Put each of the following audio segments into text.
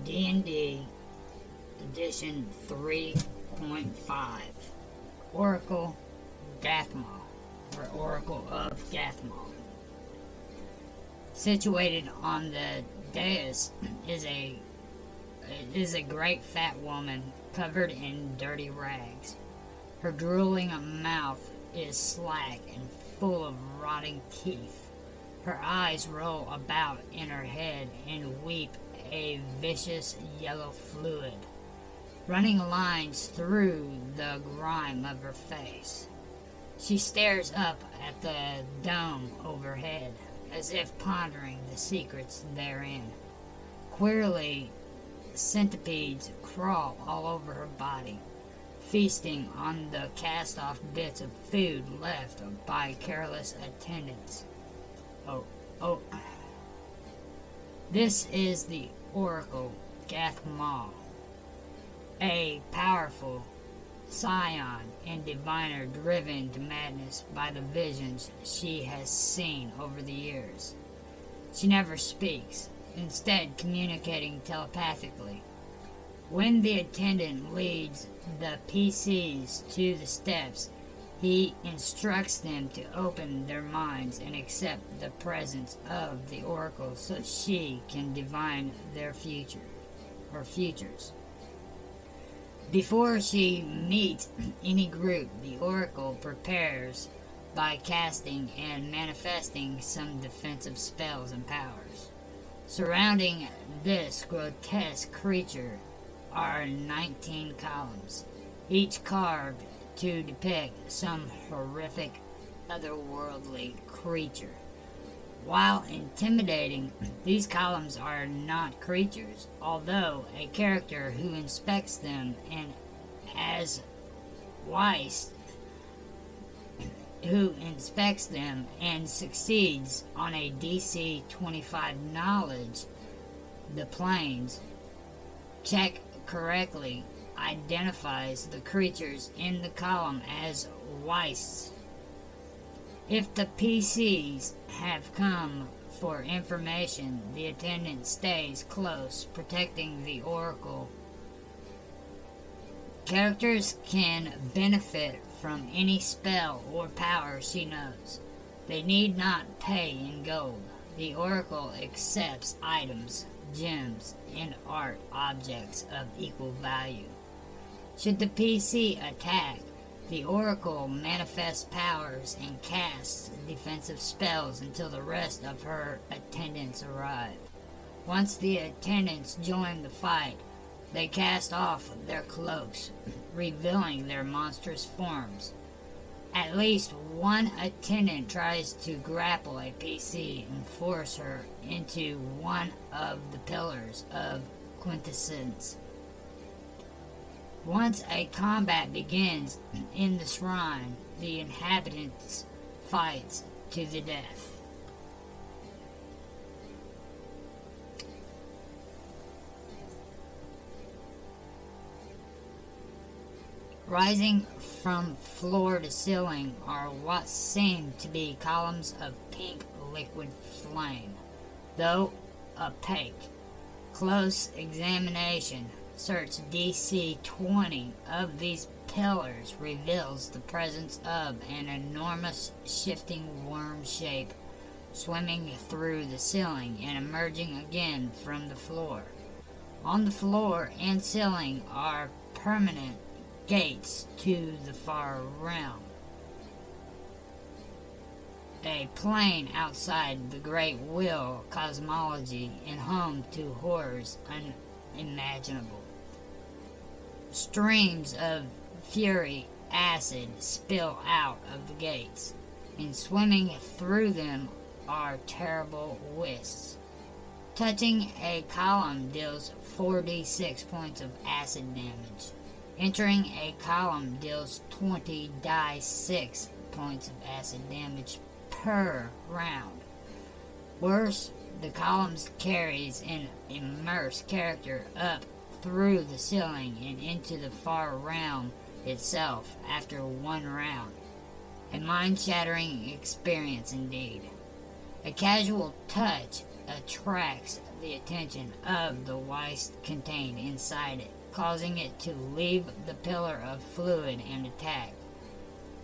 D&D Edition 3.5 Oracle Gath Mal, or Oracle of Gath Mal. Situated on the dais is a great fat woman covered in dirty rags. Her drooling mouth is slack and full of rotting teeth. Her eyes roll about in her head and weep a vicious yellow fluid, running lines through the grime of her face. She stares up at the dome overhead, as if pondering the secrets therein. Queerly, centipedes crawl all over her body, feasting on the cast-off bits of food left by careless attendants. Oh. This is the Oracle Gath Mal, a powerful scion and diviner driven to madness by the visions she has seen over the years. She never speaks, instead communicating telepathically. When the attendant leads the PCs to the steps, he instructs them to open their minds and accept the presence of the Oracle so she can divine their future, or futures. Before she meets any group, the Oracle prepares by casting and manifesting some defensive spells and powers. Surrounding this grotesque creature are 19 columns, each carved to depict some horrific, otherworldly creature. While intimidating, these columns are not creatures, although a character who inspects them and as Weiss, who inspects them and succeeds on a DC 25 knowledge the planes check correctly, identifies the creatures in the column as Weiss. If the PCs have come for information, the attendant stays close, protecting the Oracle. Characters can benefit from any spell or power she knows. They need not pay in gold. The Oracle accepts items, gems, and art objects of equal value. Should the PC attack, the Oracle manifests powers and casts defensive spells until the rest of her attendants arrive. Once the attendants join the fight, they cast off their cloaks, revealing their monstrous forms. At least one attendant tries to grapple a PC and force her into one of the pillars of quintessence. Once a combat begins in the shrine, the inhabitants fight to the death. Rising from floor to ceiling are what seem to be columns of pink liquid flame, though opaque. Close examination, search DC 20 of these pillars reveals the presence of an enormous shifting worm shape swimming through the ceiling and emerging again from the floor. On the floor and ceiling are permanent gates to the far realm, a plane outside the great wheel cosmology and home to horrors unimaginable. Streams of fury acid spill out of the gates, and swimming through them are terrible wisps. Touching a column deals 4d6 points of acid damage. Entering a column deals 20 die 6 points of acid damage per round. Worse, the column carries an immersed character up through the ceiling and into the far realm itself after one round. A mind-shattering experience indeed. A casual touch attracts the attention of the Weiss contained inside it, causing it to leave the pillar of fluid and attack.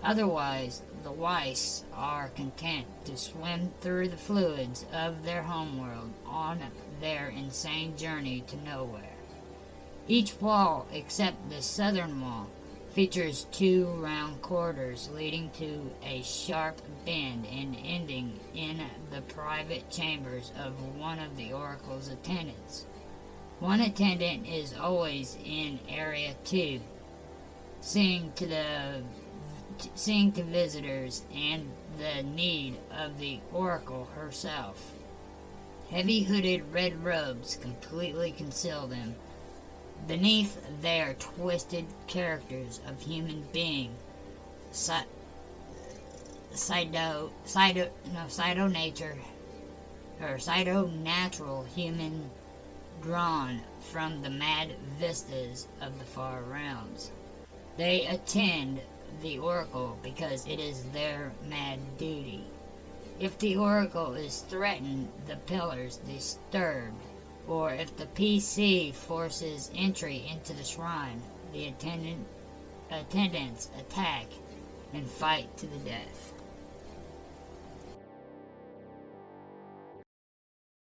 Otherwise, the Weiss are content to swim through the fluids of their homeworld on their insane journey to nowhere. Each wall, except the southern wall, features 2 round corridors leading to a sharp bend and ending in the private chambers of one of the Oracle's attendants. One attendant is always in Area 2, seeing to visitors and the need of the Oracle herself. Heavy hooded red robes completely conceal them. Beneath their twisted characters of human being, pseudo-natural human drawn from the mad vistas of the far realms. They attend the Oracle because it is their mad duty. If the Oracle is threatened, the pillars disturbed, or if the PC forces entry into the shrine, the attendants attack and fight to the death.